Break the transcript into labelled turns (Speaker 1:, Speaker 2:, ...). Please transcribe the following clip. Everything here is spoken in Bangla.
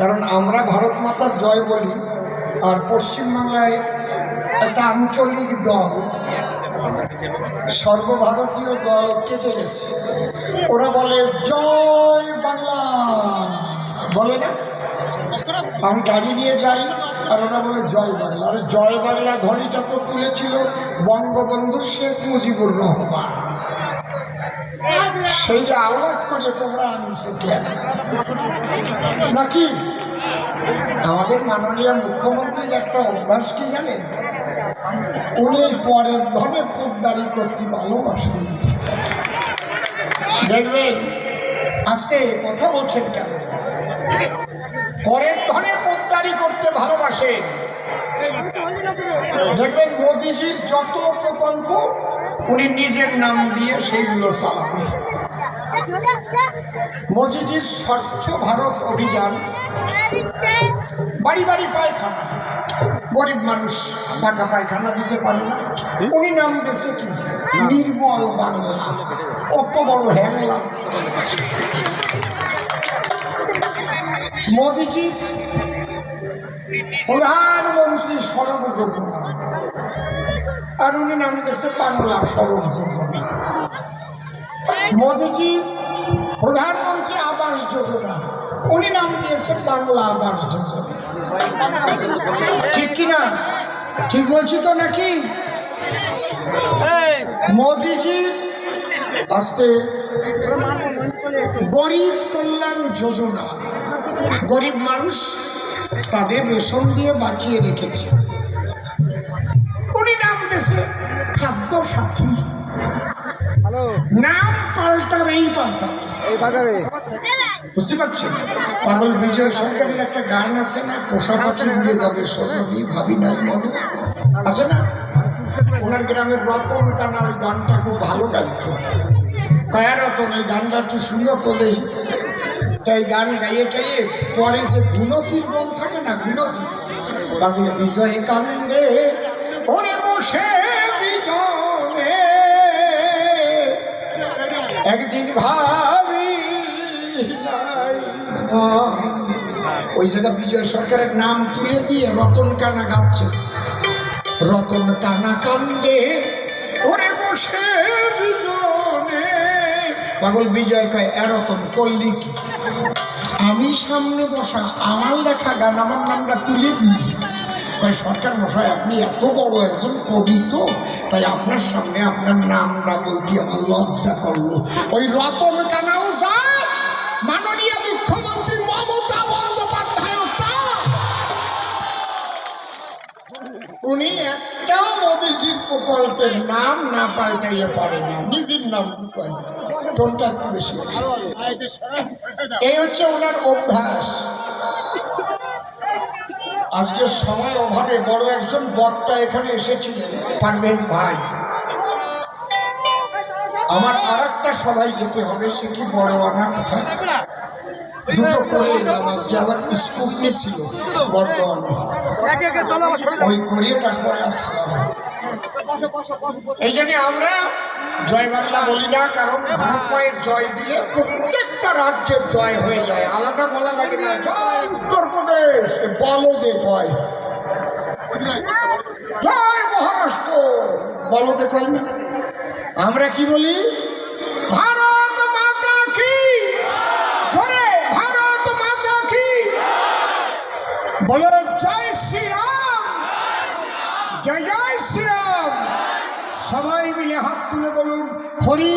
Speaker 1: কারণ আমরা ভারত মাতার জয় বলি, আর পশ্চিমবাংলায় একটা আঞ্চলিক দল, সর্বভারতীয় দল কেটে গেছে। ওরা বলে জয় বাংলা, বলে না? আমি গাড়ি নিয়ে যাই আর ওরা বলে জয় বাংলা। আরে জয় বাংলা ধ্বনিটা তো তুলেছিল বঙ্গবন্ধু শেখ মুজিবুর রহমান, সেইটা আওলাদ করে তোমরা আনিছে কেন নাকি? আমাদের মাননীয় মুখ্যমন্ত্রীর একটা অভ্যাস কি জানেন? উনি পরের ধনে পোদ্দারি করতে ভালোবাসেন। দেখবেন আজকে কথা বলছেন কেন? পরের ধনে পোদ্দারি করতে ভালোবাসেন। দেখবেন মোদিজির যত প্রকল্প উনি নিজের নাম দিয়ে সেইগুলো চালাবেন। মোদিজির স্বচ্ছ ভারত অভিযান, বাড়ি বাড়ি পায়খানা, গরিব মানুষ পাকা পায়খানা দিতে পারে না, উনি নাম দিয়েছে কি নির্মল বাংলা। কত বড় হ্যাংলা! মোদিজি প্রধানমন্ত্রী সড়ক যোজনা, আর উনি নাম দিয়েছে বাংলা সড়ক যোজনা। মোদিজি প্রধানমন্ত্রী আবাস যোজনা, উনি নাম দিয়েছে বাংলা আবাস যোজনা। ঠিক কিনা? ঠিক বলছি তো নাকি? মোদিজির আজকে গরিব কল্যাণ যোজনা, গরিব মানুষ তাদের রেশন দিয়ে বাঁচিয়ে রেখেছে, উনি নাম দিয়েছে খাদ্য সাথী। নাম পাল্টাবেই পাল্টাবে, বুঝতে পারছেন? পাগল বিজয় সরকারের একটা গান আছে না, পোষা পাখি উড়ে যাবে সজনী ভাবি নাই মনে, আছে না? ওনার গ্রামের রতন কানা ওই গানটা খুব ভালো গাইত। কয়া রতন এই গানটা একটু শুনে তো দেই, তাই গান গাইয়ে টাইয়ে পরে যে গুণতির বল থাকে না, গুণতি, পাগল বিজয় কান্দে ওরে বসে বিজনে একদিন ভাবি নাই। ওই জায়গা বিজয় সরকারের নাম তুলে দিয়ে রতন কানা গাচ্ছে, রতন কানা কান্দে ওরে বসে বিজনে। পাগল বিজয় কয় এ রতন করলি কি? আমি সামনে বসা আমার লেখা গান আমার নামটা তুলে দিই। কয় সরকার মশাই আপনি এত বড় একজন কবি, তো তাই আপনার সামনে আপনার নাম না বলতে আমার লজ্জা করলো। ওই রতন কানাও যায়, মাননীয় মুখ্যমন্ত্রী মমতা বন্দ্যোপাধ্যায়, উনি একটাও মোদিজির প্রকল্পের নাম না পাল্টাইয়ে পারে না, নিজের নাম পায়। টোনটা একটু বেশি হচ্ছে, এই হচ্ছে ওনার অভ্যাস। আজকের সময় অভাবে বড় একজন বক্তা এখানে এসেছিলেন, পারভেজ ভাই। আমার আর একটা সভায় যেতে হবে, সে কি বড় আনা কোথায়, দুটো করে এলাম আজকে, আবার স্কুপনি ছিল বর্তমানে, ওই করিয়ে তারপরে আসলাম। এই জন্য আমরা জয় বাংলা বলি না, কারণ ভূমির জয় দিলে প্রত্যেকটা রাজ্যের জয় হয়ে যায়, আলাদা বলা লাগে না। জয় উত্তরপ্রদেশ বলদে কয়, জয় মহারাষ্ট্র বলদে কয় না। আমরা কি বলি? ভারত মাতা কি, জোরে ভারত মাতা কি, বলো জয় শ্রীরাম, জয় জয় শ্রীরাম। সবাই মিলে হাত তুলে বলুন হরি